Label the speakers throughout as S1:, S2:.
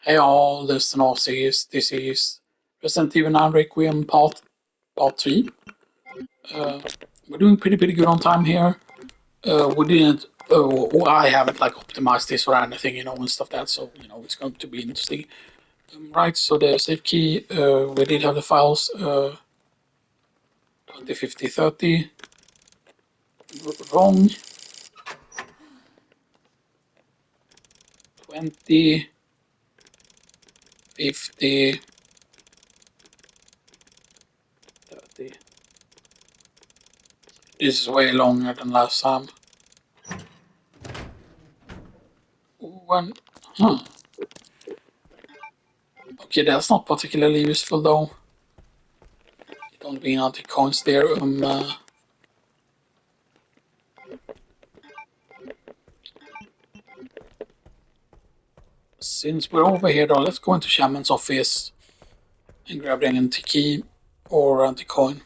S1: Hey all, this is Resident Evil 9 Requiem part 3. We're doing pretty good on time here. We didn't, I haven't like optimized this or anything, and stuff that, so it's going to be interesting. Right, so the save key, we did have the files 20, 50, 30. Wrong. 20, 50, 30. This is way longer than last time. One, huh. Okay, that's not particularly useful though. Don't be anti-coins there. Since we're over here though, let's go into Shaman's office and grab the anti-key or anti-coin.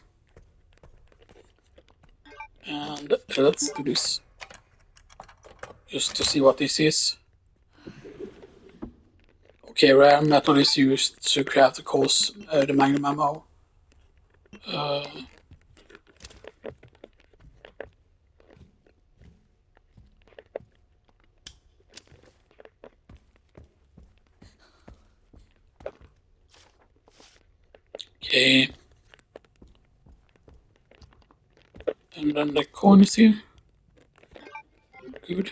S1: And let's do this. Just to see what this is. Okay, rare metal is used to craft the magnum ammo. Okay. And then the coin is here. Good.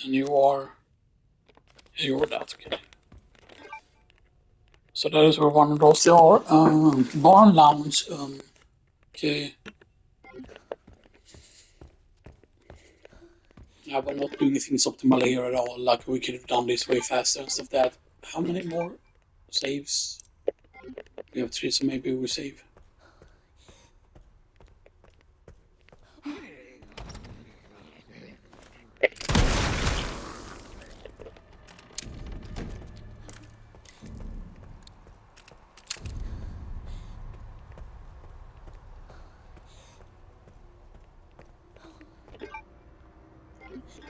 S1: And you're that, okay. So that is where one of those are. Barn lounge, okay. Yeah, we're not doing things optimally here at all. Like we could have done this way faster and stuff that. How many more saves? We have 3, so maybe we save.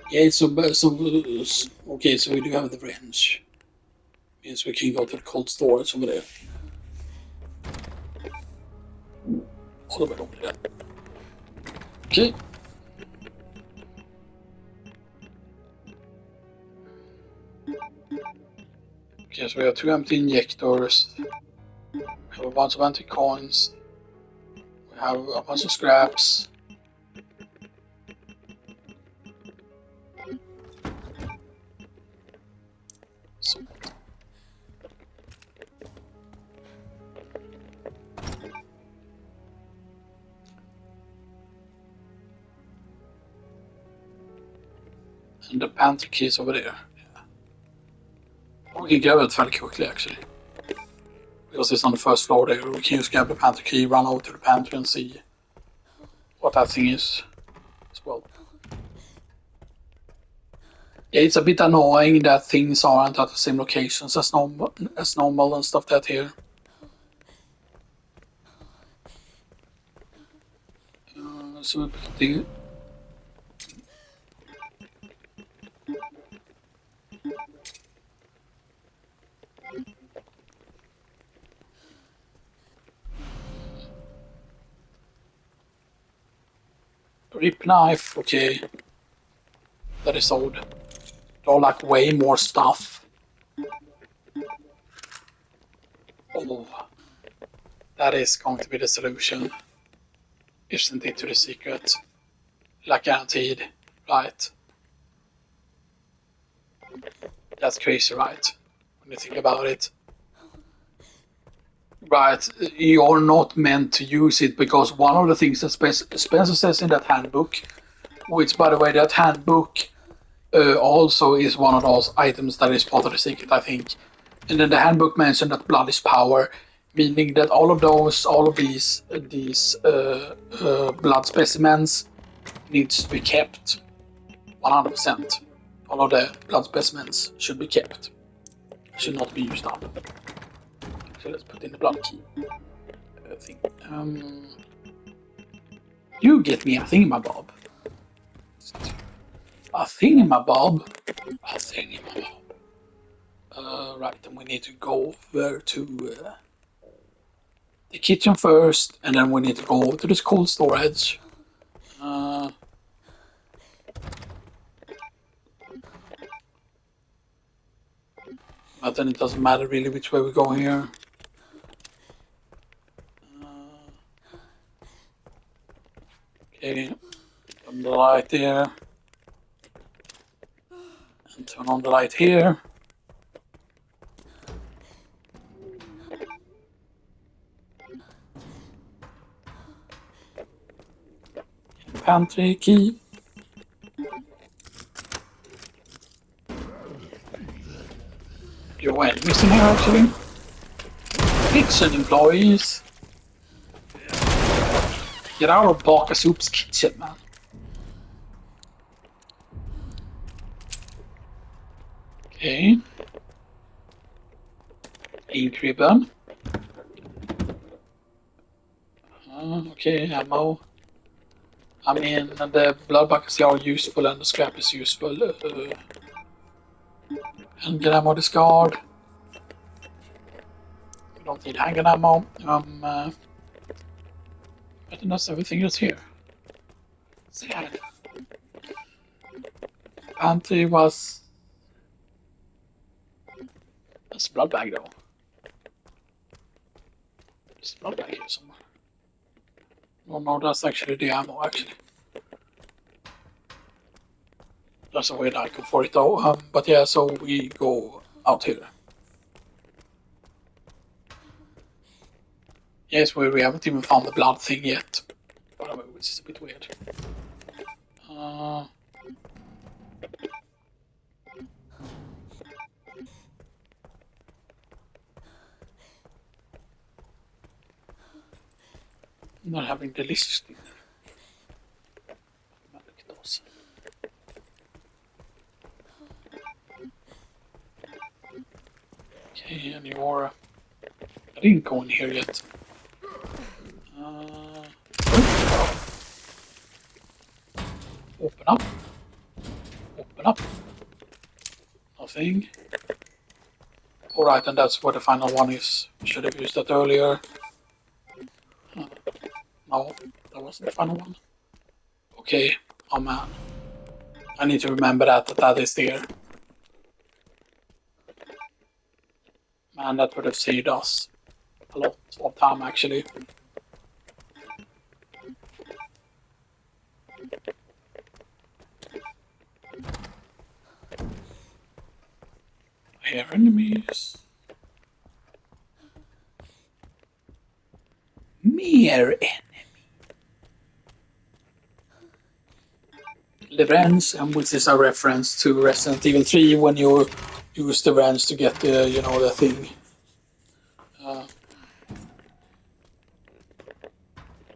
S1: Yeah, okay, so we do have the wrench. Means we can go to the cold storage over there. All the way over there. Okay. Okay, so we have 2 empty injectors. We have a bunch of anti-coins. We have a bunch of scraps. So, and the pantry key is over there. Yeah. We can grab it fairly quickly actually. Because it's on the first floor there. We can just grab the pantry key, run over to the pantry and see what that thing is as well. Yeah, it's a bit annoying that things aren't at the same locations as normal and stuff that here. So we put the rip knife, okay. That is old. There are like way more stuff. Oh, that is going to be the solution. Isn't it, to the secret? Like guaranteed, right? That's crazy, right? When you think about it. Right, you're not meant to use it because one of the things that Spencer says in that handbook, which by the way, that handbook also is one of those items that is part of the secret, I think. And then the handbook mentioned that blood is power, meaning that all of these blood specimens needs to be kept 100%. All of the blood specimens should be kept. Should not be used up. So let's put in the blood key thing. You get me a thingamabob. A thingamabob? A thingamabob. Right, then we need to go over to the kitchen first, and then we need to go over to this cold storage. But then it doesn't matter really which way we go here. Okay, turn the light there. And turn on the light here. Pantry key. Your enemies in here actually. Kitchen employees. Get out of Baka Soup's kitchen, man. Okay. Ink ribbon. Okay, ammo. I mean, the blood buckets are useful and the scrap is useful. Handgun ammo discard. We don't need handgun ammo. I think that's everything that's here. Sad. Pantry was... That's a blood bag though. There's a blood bag here somewhere. Oh no, that's actually the ammo actually. That's a weird icon for it though. But yeah, so we go out here. Yes, we haven't even found the blood thing yet. Which is a bit weird. Not having delicious dinner. Look at those. Okay, and your... I didn't go in here yet. Open up. Open up. Nothing. Alright, and that's where the final one is. Should have used that earlier. No, that wasn't the final one. Okay, oh man. I need to remember that is there. Man, that would have saved us a lot of time actually. I hear enemies. Mere enemy. The wrench, and which is a reference to Resident Evil 3 when you use the wrench to get the, you know, the thing.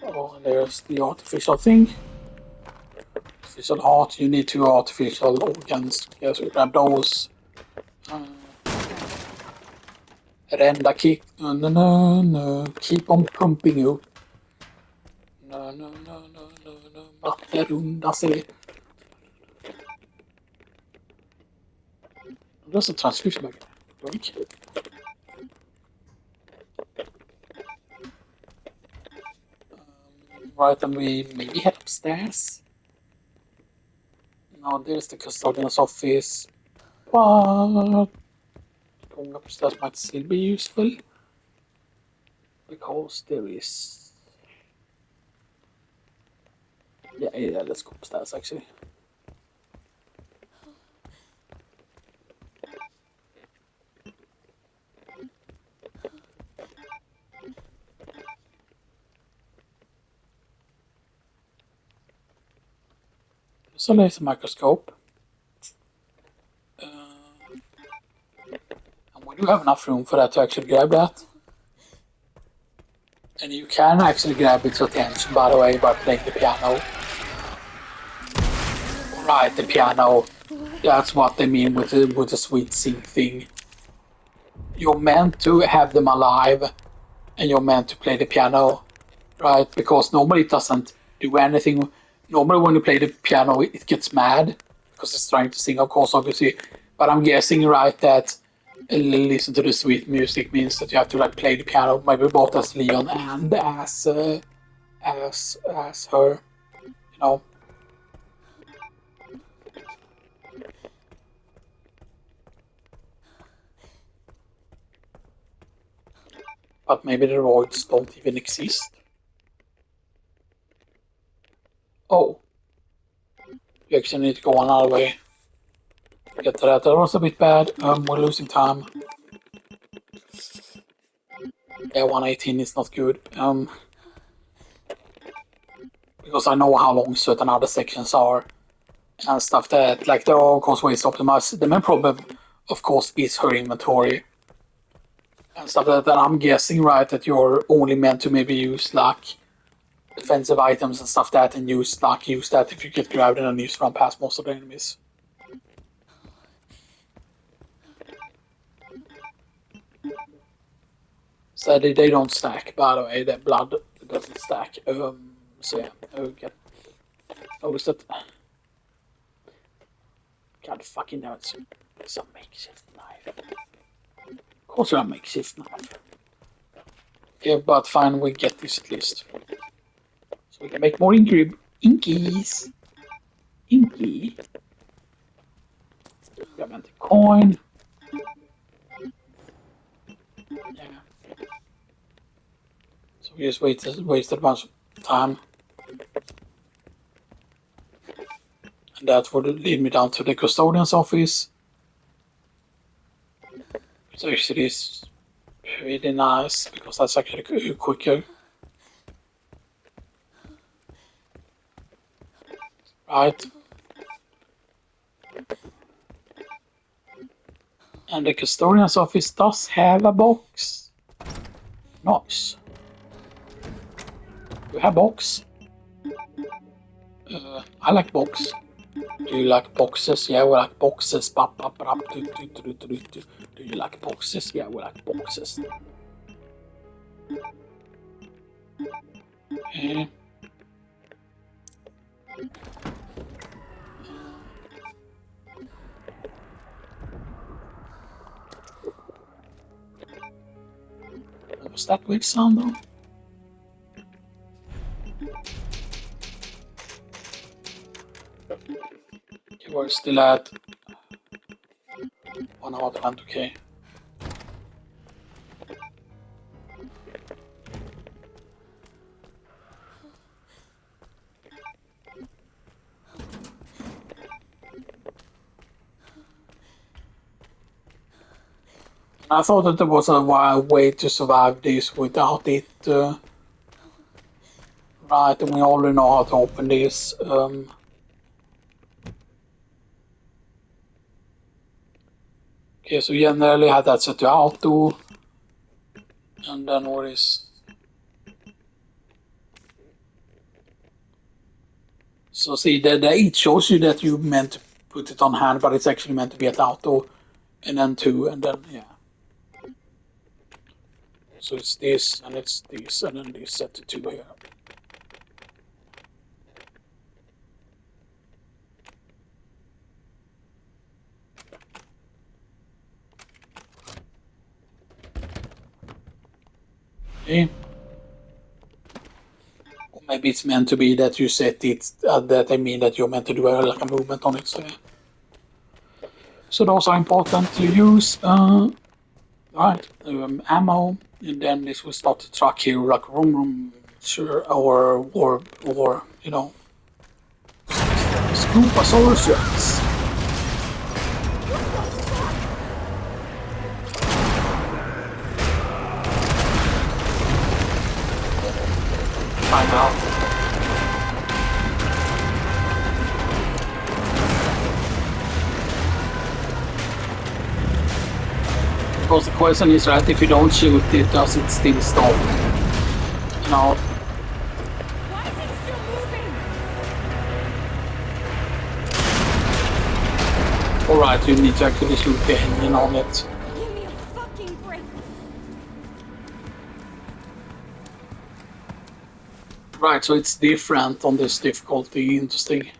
S1: Oh, and there's the artificial thing. Artificial heart, you need 2 artificial organs. Yes, we grab those. Renda kick. No. Keep on pumping you. No. Vattenrunda sig. That's a translucent bag. Drink. Right, and we maybe head upstairs. No, there's the custodian's office. But going upstairs might still be useful. Because there is... Yeah, let's go upstairs actually. So there's a microscope. And we do have enough room for that to actually grab that. And you can actually grab its attention, by the way, by playing the piano. Right, the piano. That's what they mean with the sweet sing thing. You're meant to have them alive, and you're meant to play the piano, right? Because normally it doesn't do anything. Normally when you play the piano, it gets mad because it's trying to sing, of course, obviously. But I'm guessing, right, that listen to the sweet music means that you have to like play the piano, maybe both as Leon and as her, you know. But maybe the roids don't even exist. Oh, you actually need to go another way. Get to that. That was a bit bad. We're losing time. Yeah, 118 is not good. Because I know how long certain other sections are and stuff that like there are of course ways to optimize. The main problem, of course, is her inventory and stuff that I'm guessing, right, that you're only meant to maybe use like defensive items and stuff that and use that if you get grabbed and then use run past most of the enemies. So they don't stack, by the way, that blood doesn't stack. So yeah, get notice that. God fucking damn it. It's a makeshift knife. Of course you're a makeshift knife. Yeah, but fine, we get this at least. So we can make more inkies. Inky. Diamante coin. Yeah. So we just wasted a bunch of time. And that would lead me down to the custodian's office. So actually is pretty nice because that's actually quicker. Right. And the custodian's office does have a box. Nice. You have box. I like box. Do you like boxes? Yeah, we like boxes. Do you like boxes? Yeah, we like boxes. Yeah. What was that weird sound though? Okay, we're still at 1 hour 20k. I thought that there was a way to survive this without it. Right, and we already know how to open this. Okay, so generally had that set to auto. And then what is... So see, it shows you that you meant to put it on hand, but it's actually meant to be at auto. And then 2, and then, yeah. So it's this, and it's this, and then this set to 2 here. Okay. Or maybe it's meant to be that you set it, that I mean that you're meant to do like a movement on it, so yeah. So those are important to use. Right, ammo, and then this will start the truck here, like vroom, sure, or you know, Scoopasaurus Rex. Find out. Because the question is, right, if you don't shoot it, does it still stop? You know?
S2: Why is it still moving?
S1: Alright, you need to actually shoot the engine on it.
S2: Give me a fucking break.
S1: Right, so it's different on this difficulty, interesting.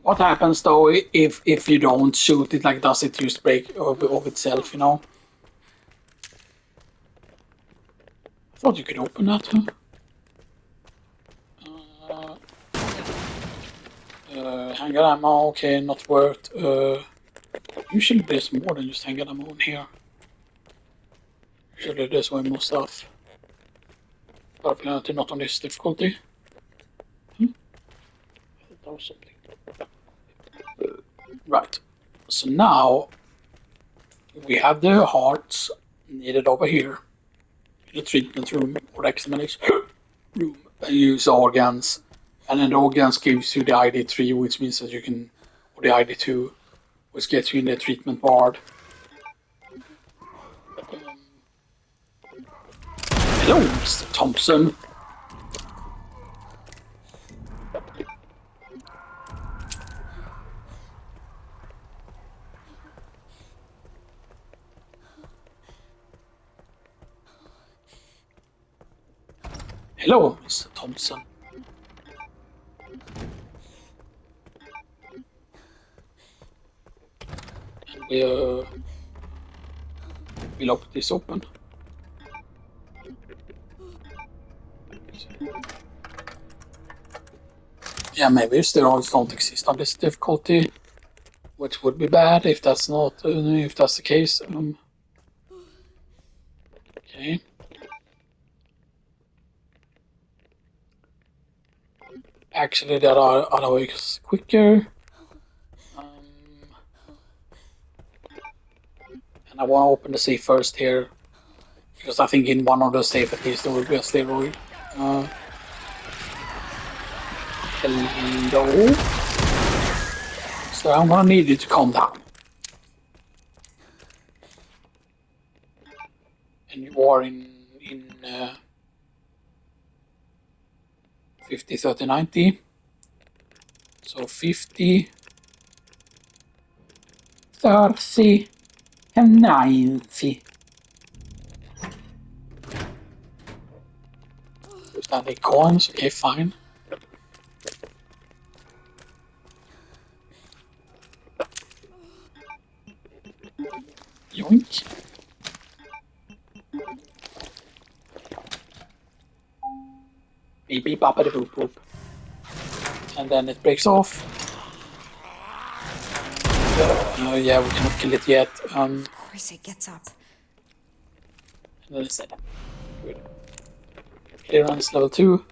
S1: What happens though if you don't shoot it? Like, does it just break of itself? You know. I thought you could open that. Huh? Handgun ammo. Okay, not worth. Usually there's more than just handgun ammo in here. Usually there's way more stuff. But apparently not on this difficulty. That was something. Right. So now we have the hearts needed over here in the treatment room or examination room, and use organs. And then the organs gives you the ID3, which means that you can, or the ID2, which gets you in the treatment ward. Hello, Mr. Thompson. Hello, Mr. Thompson. And we lock this open. Yeah, maybe steroids don't exist on this difficulty, which would be bad if that's not if that's the case. Okay. Actually, there are other ways quicker. And I want to open the safe first here, because I think in one of the safe at least there will be a steroid. Hello? So I'm gonna need you to calm down. And you are in 50, 30, 90. So 50, 30, and 90. Is that the coins? Okay, fine. Yoink. Beep beep boppity boop boop. And then it breaks off. Yeah, we cannot kill it yet.
S2: Of course it gets up.
S1: And then it's dead. Good. Clearance level 2.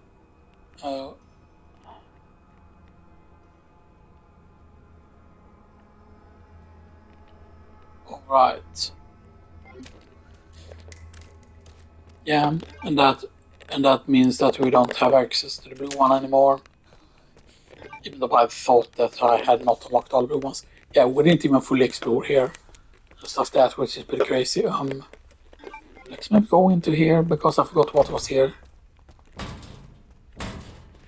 S1: Alright. Yeah, and that means that we don't have access to the blue one anymore. Even though I thought that I had not unlocked all the blue ones. Yeah, we didn't even fully explore here. Just stuff that, which is pretty crazy. Let's maybe go into here because I forgot what was here.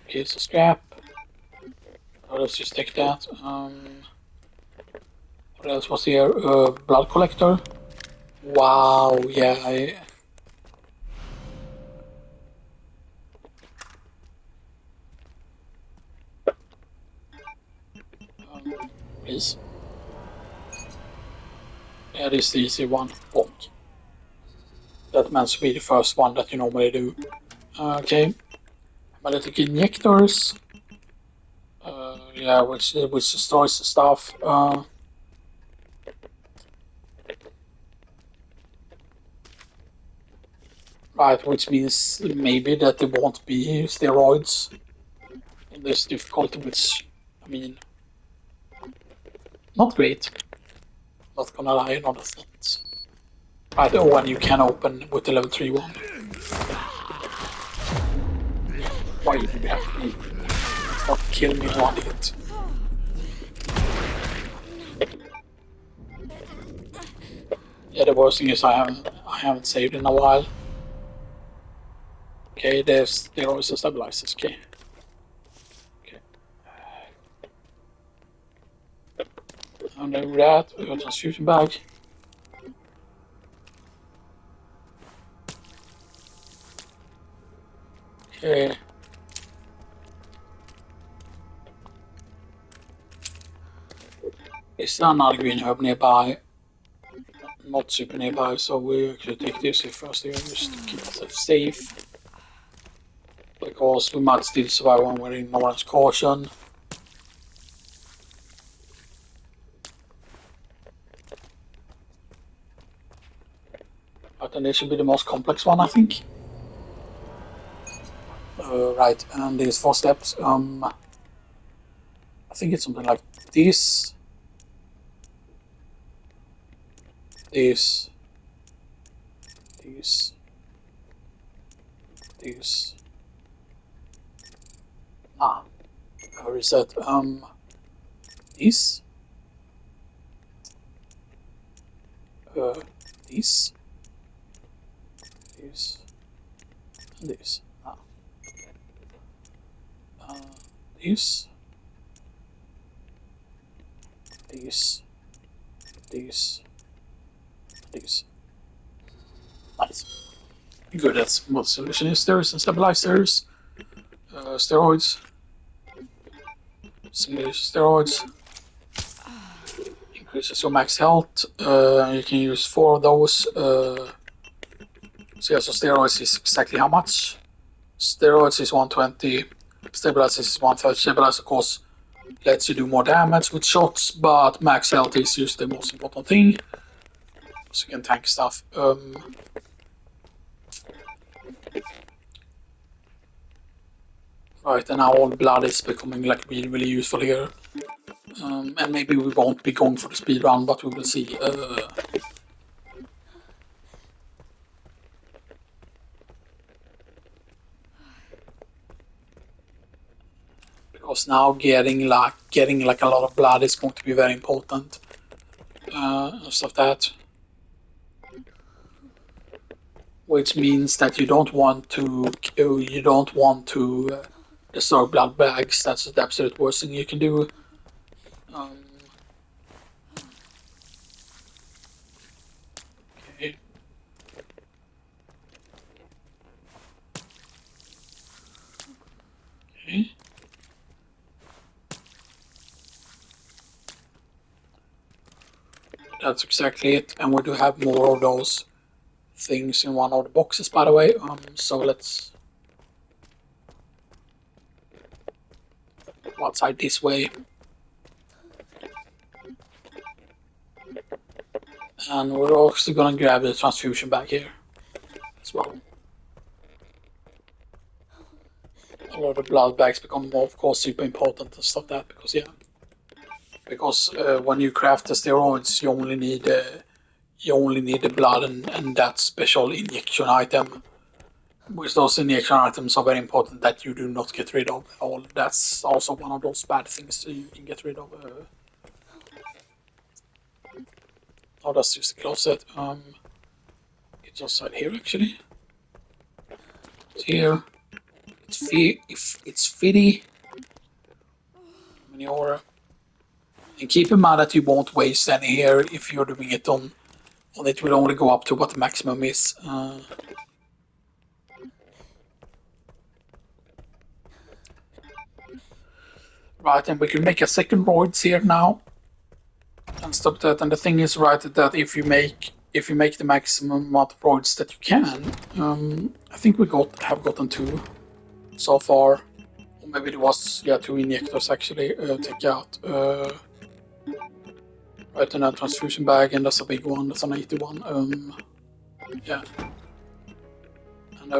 S1: Okay, so scrap. Oh, let's just take that. What else was here? Blood collector. Wow, yeah. Please. Yeah, this is the easy one. Bonk. That meant to be the first one that you normally do. Okay. Magnetic injectors. Yeah, which destroys the stuff. Right, which means maybe that there won't be steroids in this difficulty, which, I mean, not great. Not gonna lie, not a lot. Right, the one you can open with the level 3 one. Why did you have to not kill me in one hit? Yeah, the worst thing is I haven't saved in a while. Okay, there are also stabilizers, okay. And then with that, we got a transfusion bag. Okay. Is there another green herb nearby? Not super nearby, so we actually take this here first here just to keep ourselves safe. Because we might still survive when we're in Northern's caution. But then this should be the most complex one, I think. Right, and these 4 steps. I think it's something like this, this, this, this. Reset. This, this, this, and this. This, this, this, this. Nice. Good, that's what the solution is. There is some stabilizers, steroids, steroids, increases your max health. You can use 4 of those. So yeah, so steroids is exactly how much? Steroids is 120, stabilizers is 130. Stabilizer, of course, lets you do more damage with shots, but max health is just the most important thing. So you can tank stuff. Right, and now all the blood is becoming like really, really useful here. And maybe we won't be going for the speed run, but we will see. Because now getting like a lot of blood is going to be very important. Stuff that. Which means that you don't want to destroy blood bags. That's the absolute worst thing you can do. Okay. Okay. That's exactly it, and we do have more of those things in one of the boxes, by the way. So let's go outside this way. And we're also gonna grab the transfusion bag here as well. A lot of blood bags become, of course, super important and stuff like that because when you craft the steroids, you only need the blood and that special injection item. Which those injection items are very important that you do not get rid of at all. That's also one of those bad things you can get rid of. Oh, that's just a closet. It's outside here actually. It's here. It's fitty. Manure. And keep in mind that you won't waste any here if you're doing it on it will only go up to what the maximum is. Right, and we can make a second roids here now. And stop that. And the thing is, right, that if you make the maximum amount of roids that you can, I think we have gotten 2 so far. Or maybe it was 2 injectors actually. Take out. Right, and a transfusion bag, and that's a big one. That's an 81. Yeah. And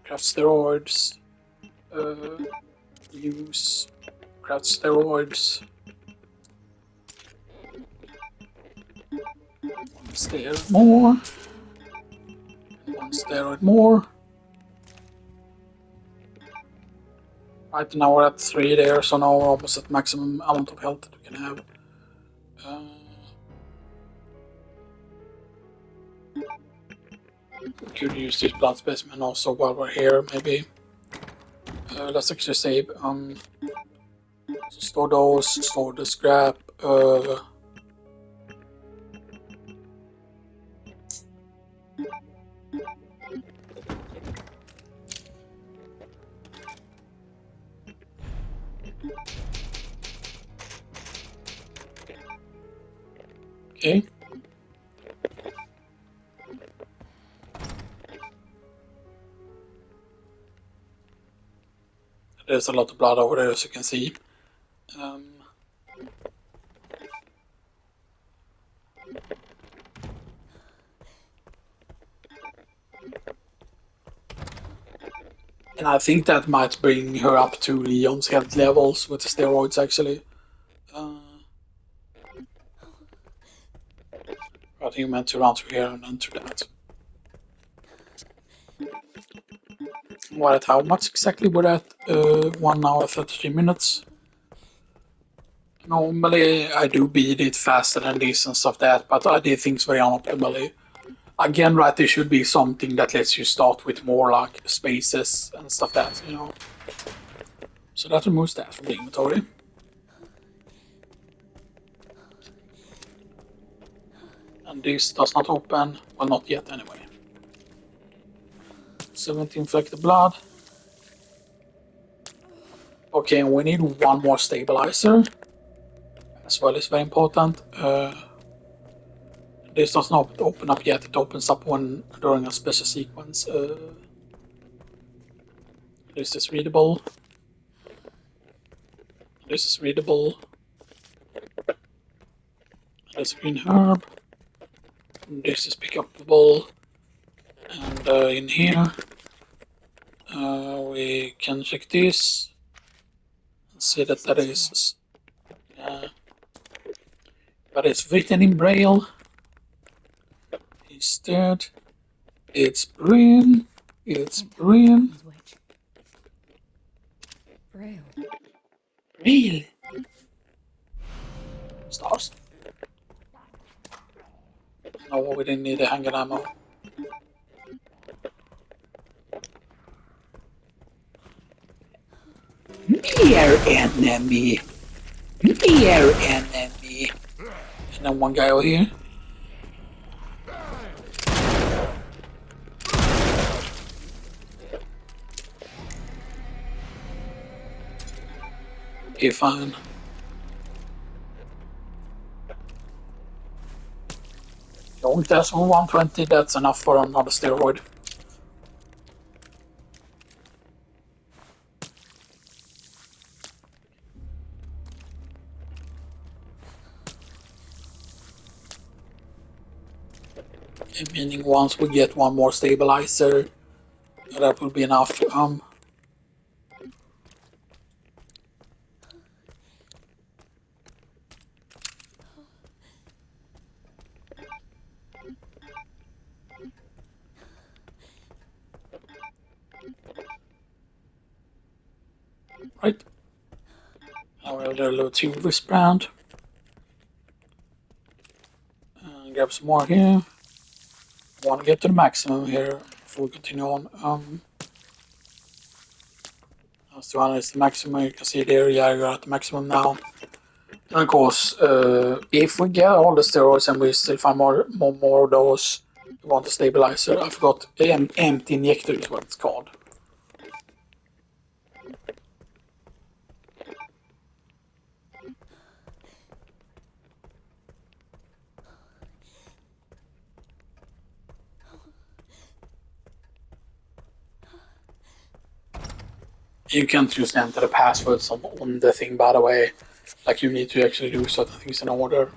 S1: craft steroids. Use craft steroids. One steroid more. 1 steroid more. Right now we're at 3 there, so now we're almost at maximum amount of health that we can have. We could use this blood specimen also while we're here, maybe. Let's actually save. So store those, store the scrap. Okay. There's a lot of blood over there, as you can see. And I think that might bring her up to Leon's health levels with the steroids, actually. I think you meant to run through here and enter that. What, how much exactly we're at? 1 hour 33 minutes. Normally I do beat it faster than this and stuff that, but I did things very unoptimally. Again, right, there should be something that lets you start with more like spaces and stuff that, you know. So that removes that from the inventory. And this does not open, well, not yet anyway. 17 infected blood. Okay, and we need one more stabilizer as well. It's very important. This does not open up yet. It opens up when during a special sequence. This is readable. This is readable. There's a green herb. This is pickupable. And in here we can check this and see that that is but it's written in braille instead. It's braille. It's braille.
S2: Braille.
S1: Braille. Stars. No, we didn't need a handgun ammo. Near enemy. Near enemy. And then one guy over here. Okay, fine. Don't test on 120, that's enough for another steroid. Meaning once we get one more stabilizer, that will be enough. Right. Now we'll do a little two wristband. Grab some more here. I want to get to the maximum here before we continue on. That's 200 is the maximum. You can see there, yeah, you're at the maximum now. And of course, if we get all the steroids and we still find more of those, we want a stabilizer. I forgot, empty injector is what it's called. You can't just enter the passwords on the thing, by the way. Like, you need to actually do certain things in order.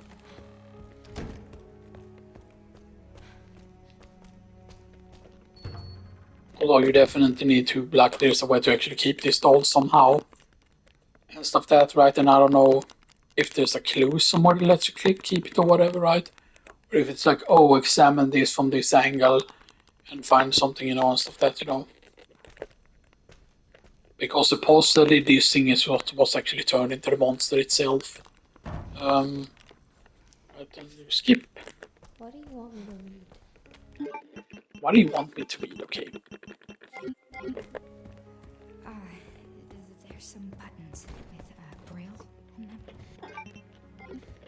S1: Although you definitely need to, like, there's a way to actually keep this doll somehow. And stuff that, right? And I don't know if there's a clue somewhere that lets you keep it or whatever, right? Or if it's like, oh, examine this from this angle and find something, you know, and stuff that, you know. Because supposedly this thing is what was actually turned into the monster itself. But then you skip.
S2: What do you want me to read?
S1: What do you want me to read? Okay.
S2: There's some buttons with braille on them.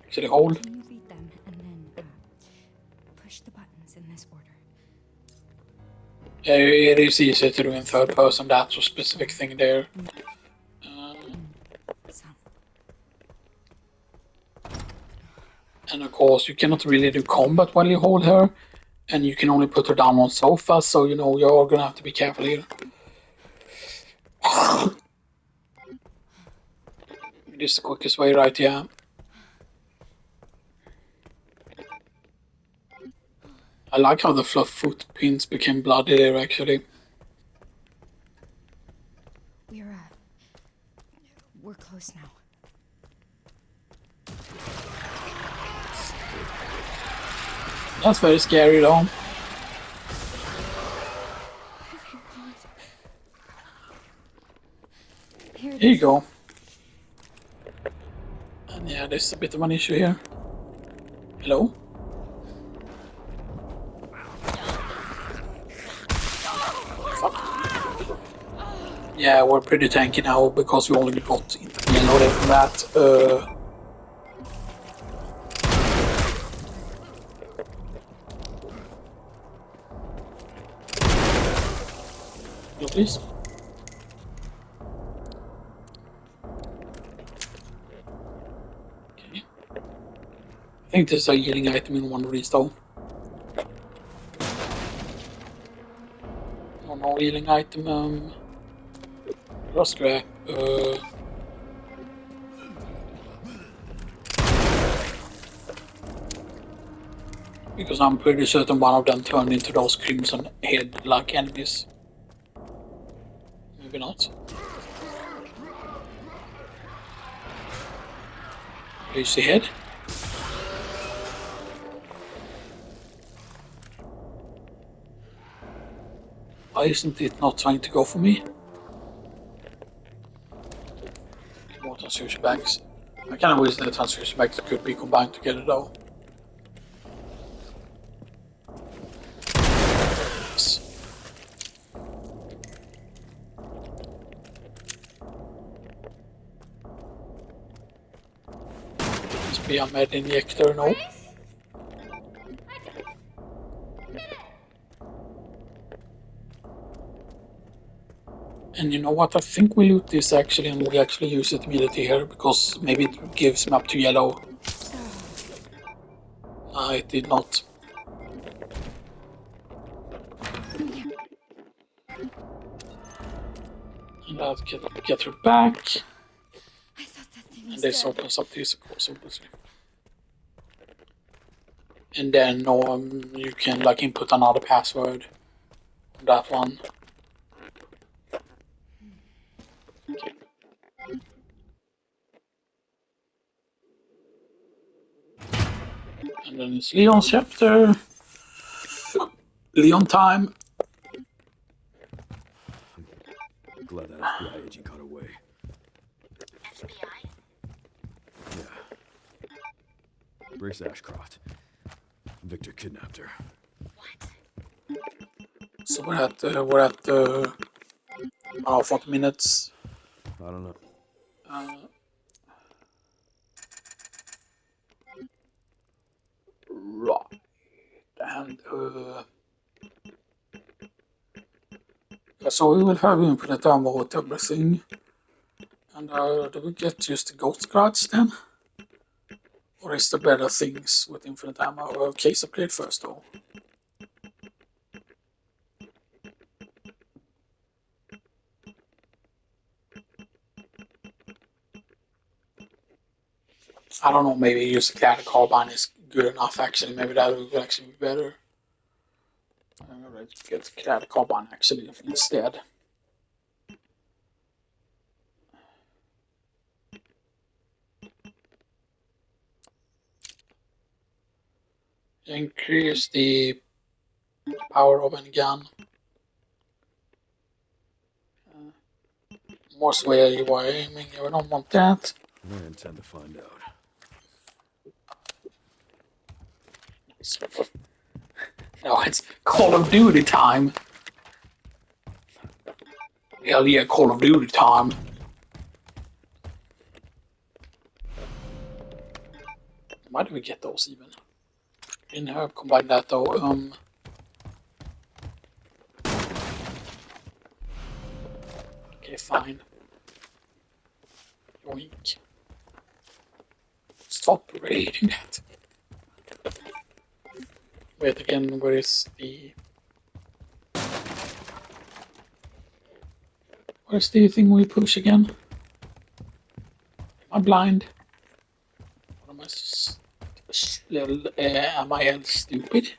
S1: Actually, hold.
S2: Can you read them and then push the buttons in this order?
S1: Yeah, it is easier to do in third person. That's a specific thing there. And of course, you cannot really do combat while you hold her, and you can only put her down on sofa, so you know you're gonna have to be careful here. It is the quickest way, right? Yeah. I like how the fluff footprints became bloody there, actually.
S2: We're close now.
S1: That's very scary, though.
S2: Oh, God. Here
S1: Here you go. And yeah, there's a bit of an issue here. Hello? Yeah, we're pretty tanky now because we only got yellow there from that. No, please. Okay. I think there's a healing item in one of these though. No healing item. Just scrap. Because I'm pretty certain one of them turned into those crimson head-like enemies. Maybe not. Is the head? Why isn't it not trying to go for me? More transfusion bags. I kind of wish the transfusion bags could be combined together though. Yes. Must be a med injector, no. And you know what? I think we loot this actually, and we actually use it immediately here because maybe it gives me up to yellow. It did not. And I'll get her back.
S2: I thought that thing
S1: And
S2: was
S1: this
S2: dead.
S1: opens up this, of course, obviously. And then you can like input another password on that one. Okay. And then it's Leon's chapter. Leon time.
S3: I'm glad that FBI agent got away.
S4: FBI?
S3: Yeah. Grace Ashcroft. Victor kidnapped her.
S4: What?
S1: So we're at 40 minutes.
S3: I don't know.
S1: Right. And so we will have infinite ammo with everything. And do we get just the gold scratch then? Or is there better things with infinite ammo? Case upgrade first though. I don't know, maybe use the clad carbine is good enough actually. Maybe that would actually be better. Let's get the clad carbine actually instead. Increase the power of any gun. More where you are aiming, we don't want that.
S3: I intend to find out.
S1: No, it's Call of Duty time. Hell yeah, Call of Duty time. Why do we get those even? In her, combine that though. Okay, fine. Yoink. Stop reading that. Wait again, where is the... Where's the thing we push again? Am I blind? What am I... am I stupid?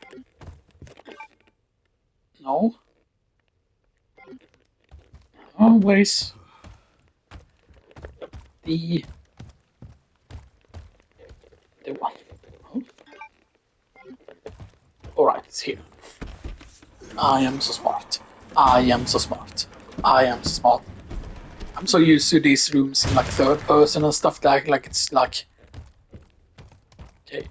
S1: No? Oh, where is... The one. Oh. Alright, it's here. I am so smart. I am so smart. I am so smart. I'm so used to these rooms in like third person and stuff like it's like... Okay.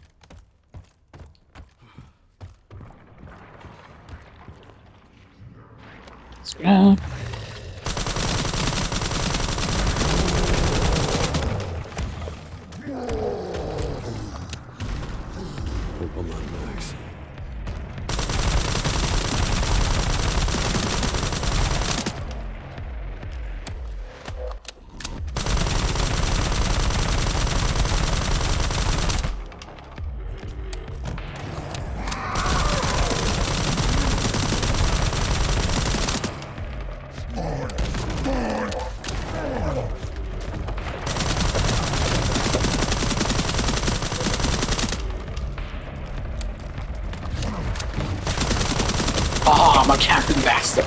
S1: Scrap.
S3: Hope I'm not next.
S1: Ah, I'm a camping bastard.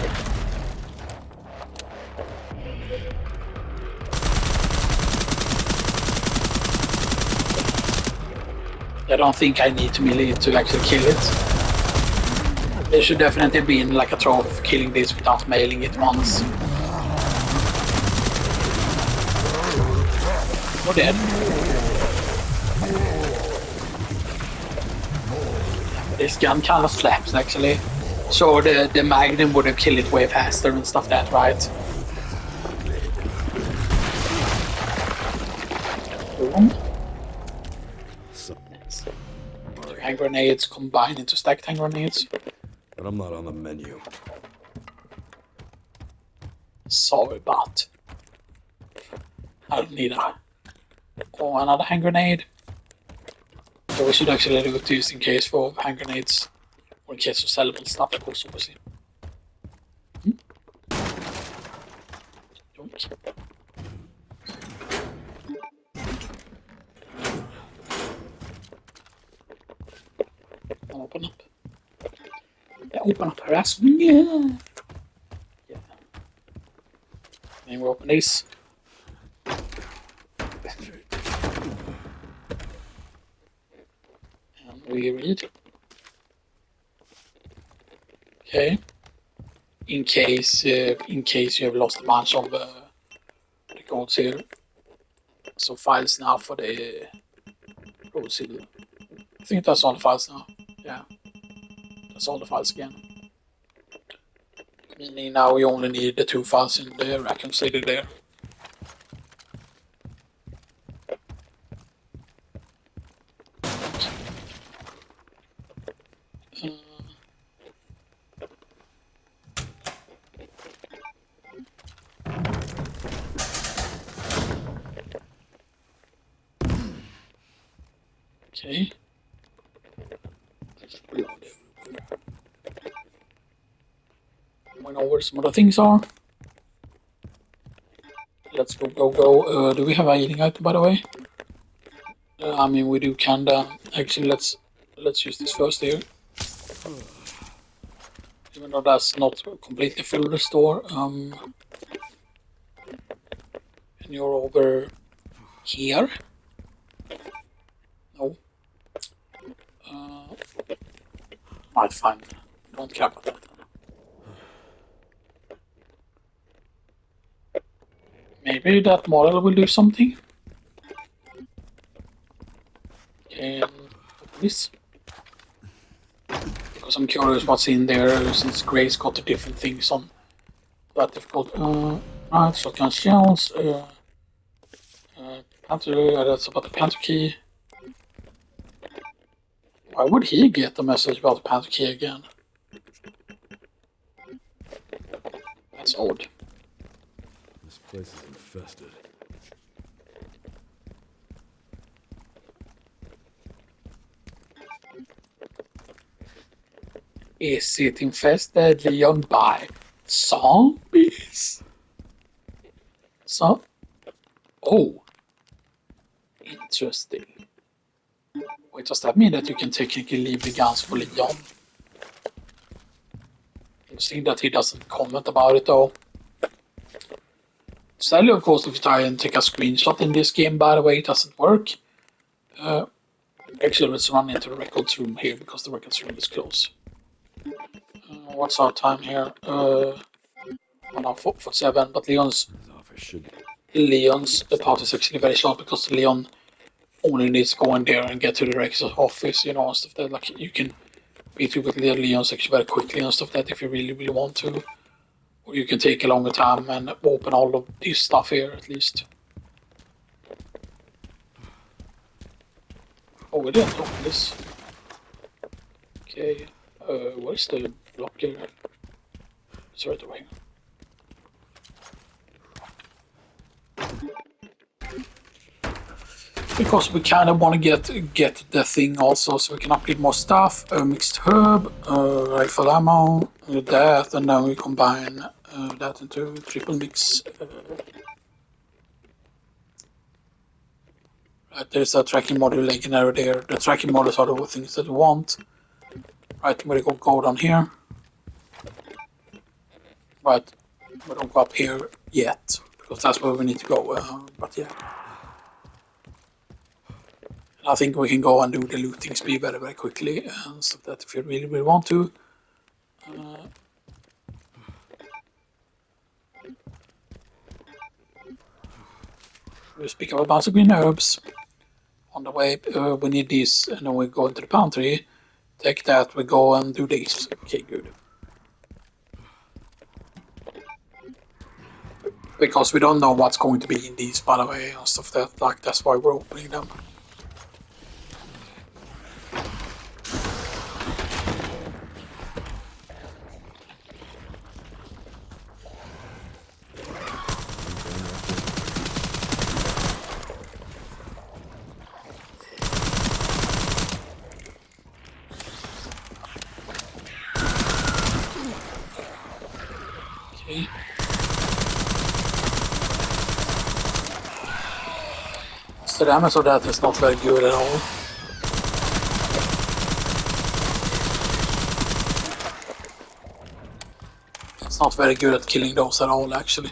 S1: I don't think I need to melee to actually kill it. There should definitely be like a trophy for killing this without mailing it once. You're dead. This gun kind of slaps actually. So the Magnum would have killed it way faster and stuff that, right? Boom. Nice. Hand grenades combined into stacked hand grenades.
S3: But I'm not on the menu.
S1: Sorry, but I don't need a... Oh, another hand grenade. So we should actually do it just in case for hand grenades. Or in case of sellable stuff, of course, obviously. Don't. Open up. Yeah, open up her ass. Yeah. Yeah. And we open these. And we read. Okay. In case you have lost a bunch of records here. So files now for the roads here. I think that's all the files now. Yeah. That's all the files again. Meaning now we only need the 2 files in the reconciliated there. Okay. Let's reload it. We know where some other things are. Let's go. Do we have a healing item, by the way? I mean, we do kinda. Actually, let's use this first here. Even though that's not completely full restore. And you're over here. No. Might find. Don't care about that. Maybe that model will do something. And this. Because I'm curious what's in there since Grace got the different things on that difficult. Right, shotgun shells. Panther, that's about the Panther key. Why would he get the message about the Panther key again? That's odd.
S3: This place is infested.
S1: Is it infested, Leon, by zombies? So, oh, interesting. Wait, does that mean that you can technically leave the guns for Leon? Seeing that he doesn't comment about it though. Sadly, of course, if you try and take a screenshot in this game, by the way, it doesn't work. Actually, let's run into the records room here because the records room is close. What's our time here? On our 4:47, but
S3: His office should be.
S1: Leon's part is actually very short because Leon only needs to go in there and get to the rector's office, you know, and stuff that like you can beat with Leon's actually very quickly and stuff that if you really, really want to. Or you can take a longer time and open all of this stuff here at least. Oh, we didn't open this. Okay, where's the blocker? It's right over here. Because we kind of want to get the thing also, so we can upgrade more stuff. Mixed herb, rifle ammo, that, and then we combine that into triple mix. Right, there's a tracking module legendary there. The tracking modules are the things that we want. Right, I'm gonna go down here. But we don't go up here yet, because that's where we need to go. But yeah. I think we can go and do the looting speed very, very quickly, and stuff that if you really, really want to. We speak of a bunch of green herbs. On the way, we need these, and then we go into the pantry. Take that, we go and do this. Okay, good. Because we don't know what's going to be in these, by the way, and stuff that, like, that's why we're opening them. Okay. So the damage of that is not very good at all. It's not very good at killing those at all, actually.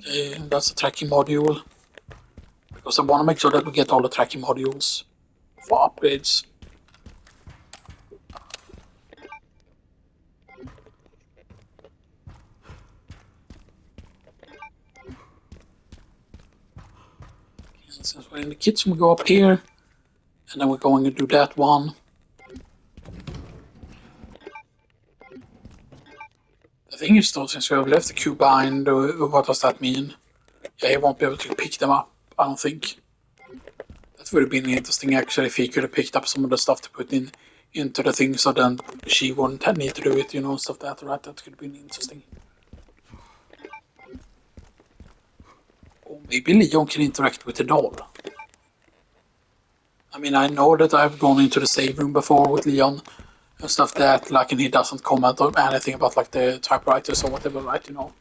S1: Okay, that's a tracking module. Because I want to make sure that we get all the tracking modules for upgrades. And since we're in the kitchen, we go up here. And then we're going to do that one. The thing is though, since we have left the cube behind, what does that mean? Yeah, he won't be able to pick them up, I don't think. That would have been interesting actually if he could have picked up some of the stuff to put into the thing so then she wouldn't need to do it, you know, stuff that, right? That could have been interesting. Or maybe Leon can interact with the doll. I mean, I know that I've gone into the save room before with Leon and stuff that, like, and he doesn't comment or anything about, like, the typewriters or whatever, right, you know.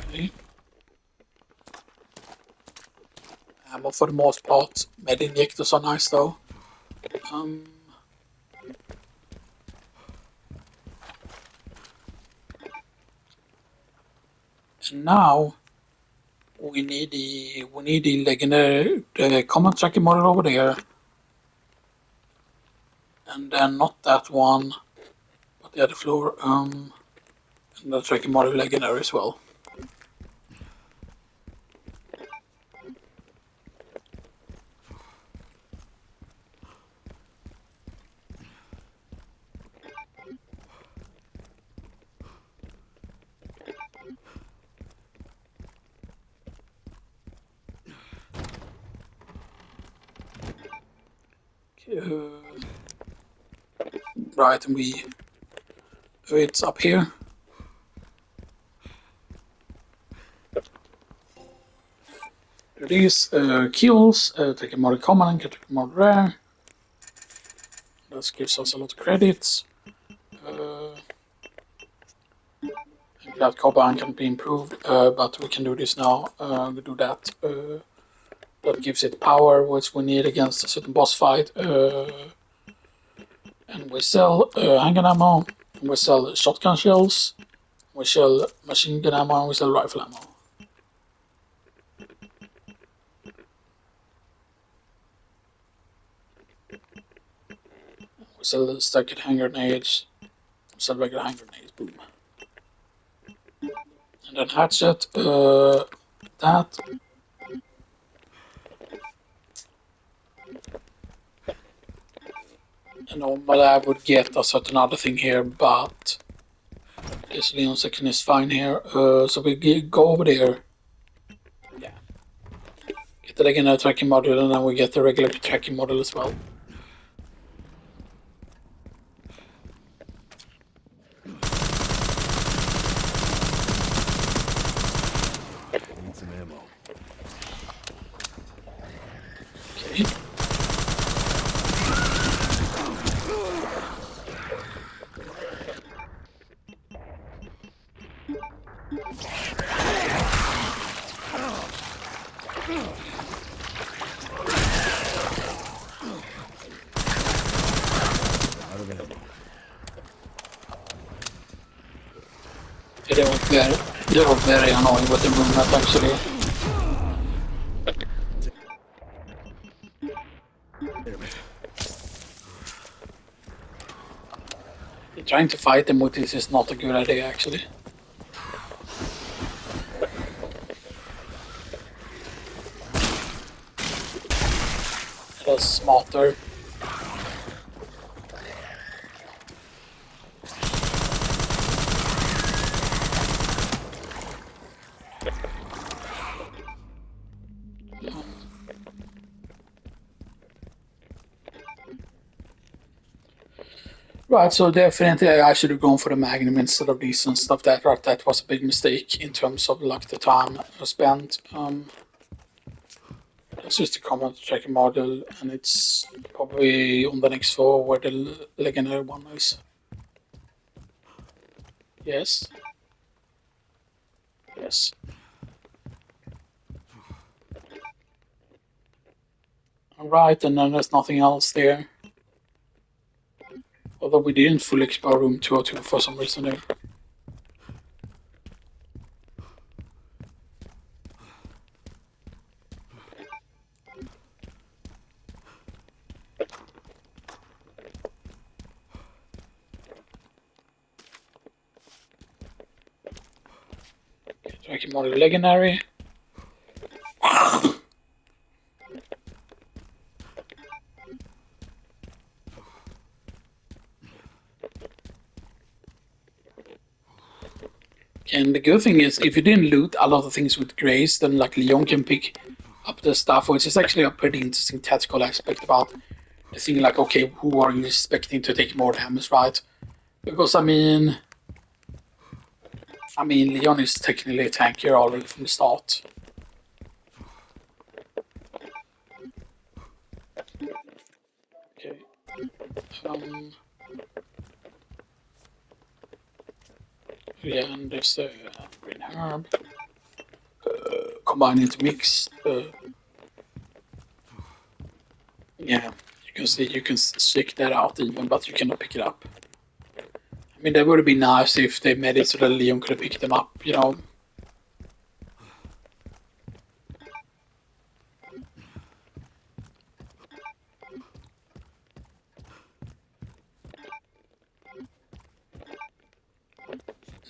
S1: Okay. Ammo for the most part. Med injectors are nice though. And now we need the legendary command tracking model over there. And then not that one, but the other floor. And the tracking model legendary as well. Right, and it's up here. do these kills, take a model common and get a model rare. That gives us a lot of credits. That carbine can be improved, but we can do this now. We do that. That gives it power, which we need against a certain boss fight. And we sell handgun ammo. We sell shotgun shells. We sell machine gun ammo. And we sell rifle ammo. We sell stacked hand grenades. We sell regular hand grenades. Boom. And then hatchet. That. And normally I would get a certain other thing here, but this Leon section is fine here. So we go over there. Yeah. Get the legendary tracking module, and then we get the regular tracking module as well.
S3: Need some ammo.
S1: Okay.
S3: Out of ammo.
S1: They were very annoying with the movement actually.
S3: Damn it.
S1: Trying to fight them with this is not a good idea actually. That's smarter. Right, so definitely I should have gone for the Magnum instead of these and stuff. That was a big mistake in terms of like the time spent. That's just a common tracking model, and it's probably on the next floor where the legendary one is. Yes. Yes. Alright, and then there's nothing else there. Although we didn't fully explore room 202 for some reason there. Tracking model legendary. And the good thing is, if you didn't loot a lot of things with grace, then like Leon can pick up the stuff, which is actually a pretty interesting tactical aspect about the thing. Like, okay, who are you expecting to take more damage, right? Because I mean, Leon is technically a tankier already from the start. Okay. Yeah, and there's the green herb. Combine into mix. Yeah, you can see you can check that out even, but you cannot pick it up. I mean, that would have been nice if they made it so that Leon could have picked them up, you know.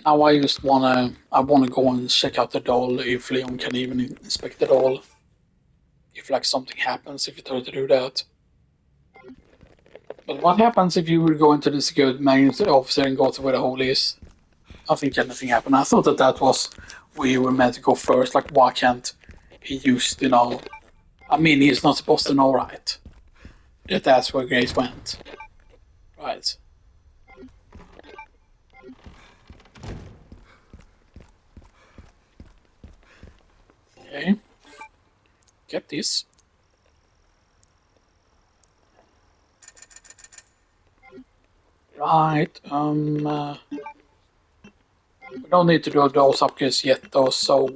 S1: Now I wanna go and check out the doll if Leon can even inspect the doll. If like something happens if you try to do that. But what happens if you would go into the security manager officer and go to where the hole is? I think anything happened. I thought that was where you were meant to go first. Like, why can't he use, you know? I mean, he's not supposed to know, right? That's where Grace went. Right. Okay. get this. Right, we don't need to do those upgrades yet though, so...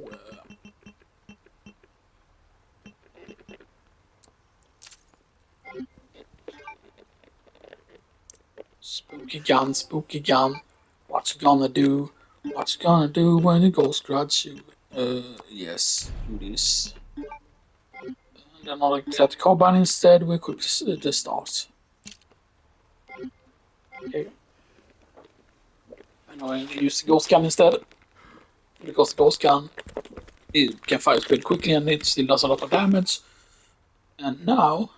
S1: spooky gun, spooky gun. What's gonna do? What's gonna do when the ghost grudge you? Yes, do this. And another cat carbine instead, we could the start. Okay. And I use the ghost gun instead. Because the ghost gun it can fire pretty quickly and it still does a lot of damage. And now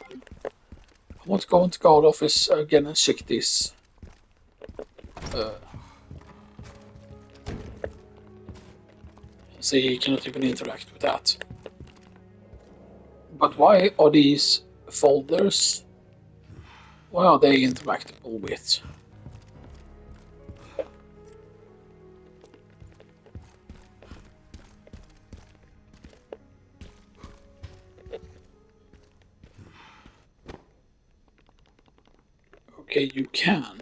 S1: I want to go into guard office again and check this. See, you cannot even interact with that. But why are these folders? Why are they interactable with? Okay, you can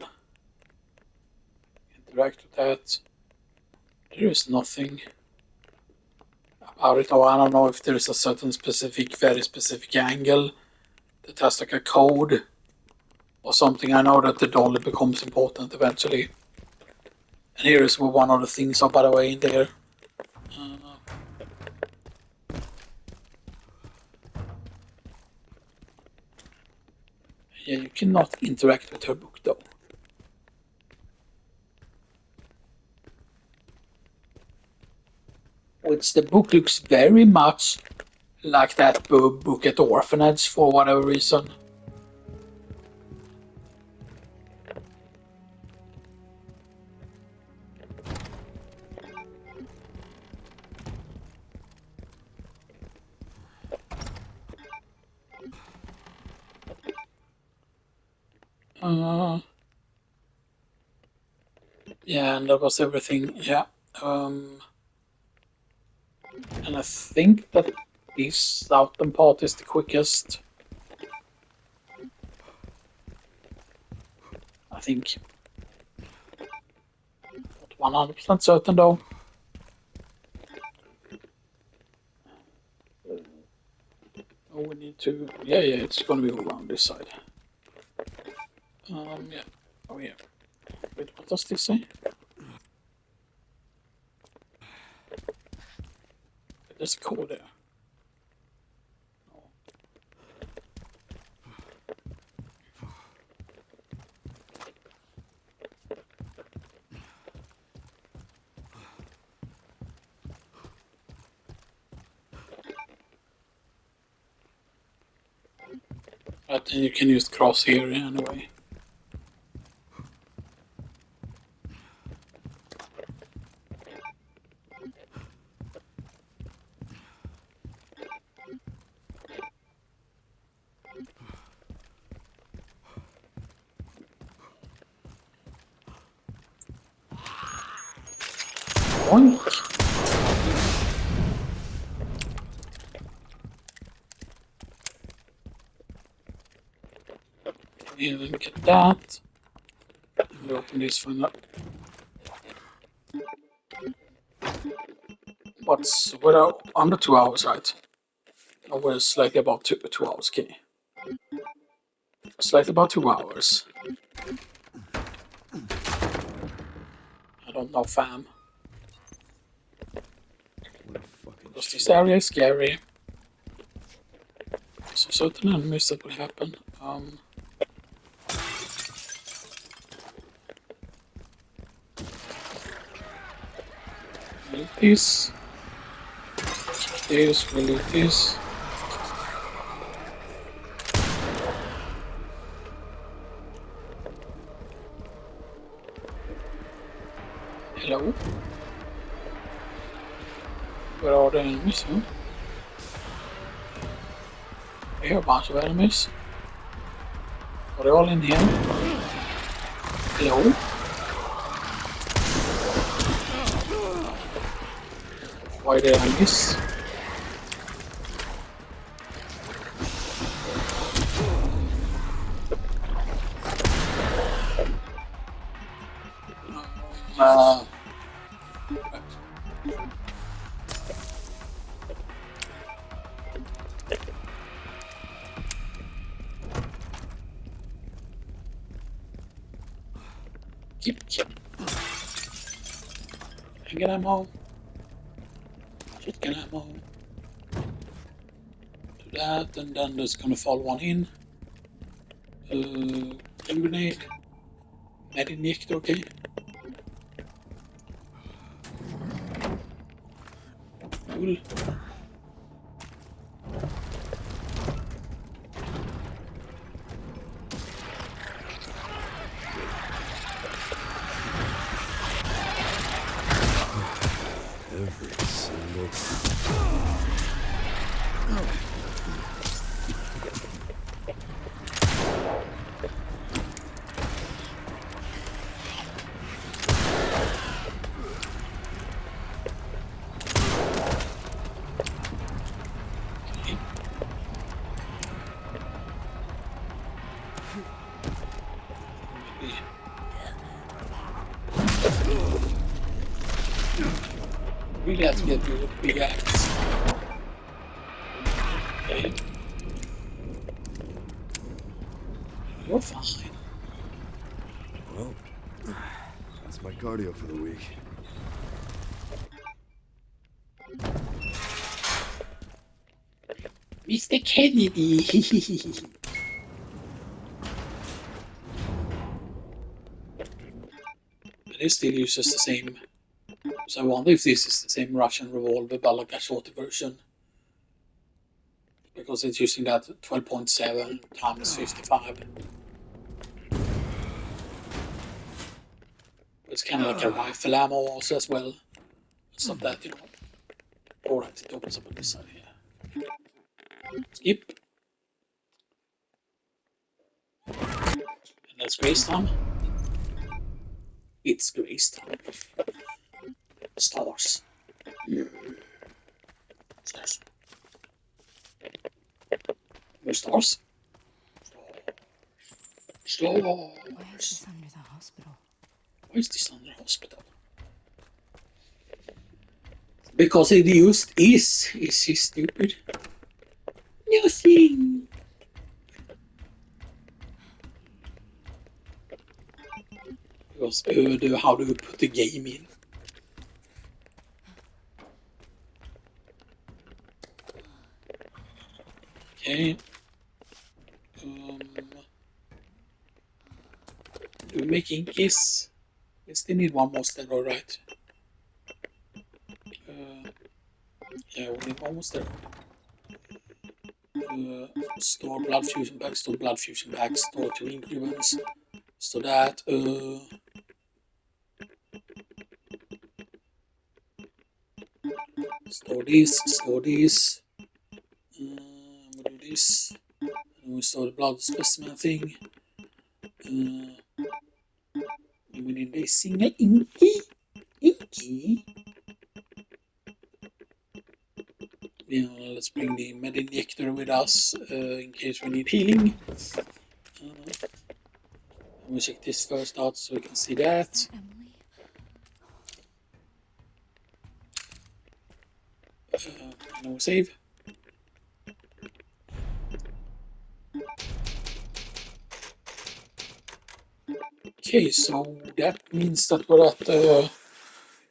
S1: interact with that. There is nothing about it. Oh, I don't know if there is a certain specific, very specific angle that has like a code or something. I know that the dolly becomes important eventually. And here is where one of the things are, by the way, in there. Yeah, you cannot interact with her book though. Which the book looks very much like that book at the orphanage for whatever reason. Yeah, and that was everything. Yeah. And I think that this southern part is the quickest. I think. Not 100% certain though. Oh, we need to. Yeah, it's gonna be around this side. Yeah. Oh, yeah. Wait, what does this say? There's a code there. But you can use cross here anyway. Boink. And then get that. And open this one up. What's we're under 2 hours, right? Or we're slightly above 2 hours, okay. Slightly about 2 hours. I don't know, fam. Because this area is scary. So certain enemies that will happen. Delete this. This, delete this. Hello? Where are the enemies? Huh? I hear a bunch of enemies. Are they all in here? Hello? Why the enemies? Keep. Get ammo. Shotgun ammo. Do that, and then there's gonna fall one in. Hand grenade. Med injector, okay. Cool.
S3: Every single
S1: Really have to get rid of big axe. Okay. You're fine.
S3: Well, that's my cardio for the week.
S1: Mr. Kennedy. But it still uses the same. So I wonder if this is the same Russian revolver, but like a shorter version. Because it's using that 12.7 times 55. It's kind of like a rifle ammo also as well. It's not that, Alright, it opens up on this side here. Skip. And that's Grace time. It's Grace time. Stars. Stars. Where's stars? Stars.
S2: Why is this under the hospital?
S1: Why is this under hospital? Because it used is. Is he stupid? Nothing. Because how do you put the game in? Okay. Do we make inkies? We still need one more steroid, right? Yeah, we need one more steroid. Store blood fusion bags, store blood fusion bags, store 2 increments. Store that. Store this, store this. We'll do this. And we store the blood specimen thing. We need a single inky. Inky. Yeah, let's bring the med injector with us in case we need healing. We'll check this first out so we can see that.
S2: Emily?
S1: And we'll save. Okay, so that means that we're at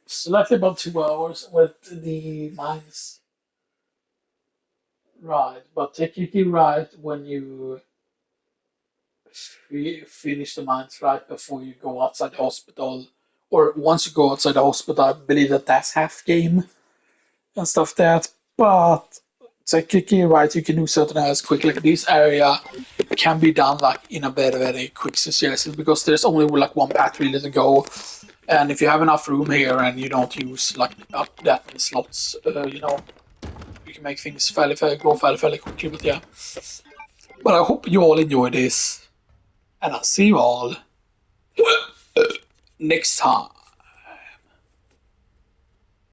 S1: slightly above 2 hours with the mines. Right, but technically right when you finish the mines right before you go outside the hospital, or once you go outside the hospital, I believe that's half game and stuff that. But technically right, you can do certain areas quick. Like this area can be done like in a very quick succession because there's only like one path really to go. And if you have enough room here and you don't use like up that many slots, you can make things go fairly quickly. But yeah. But I hope you all enjoy this, and I'll see you all next time.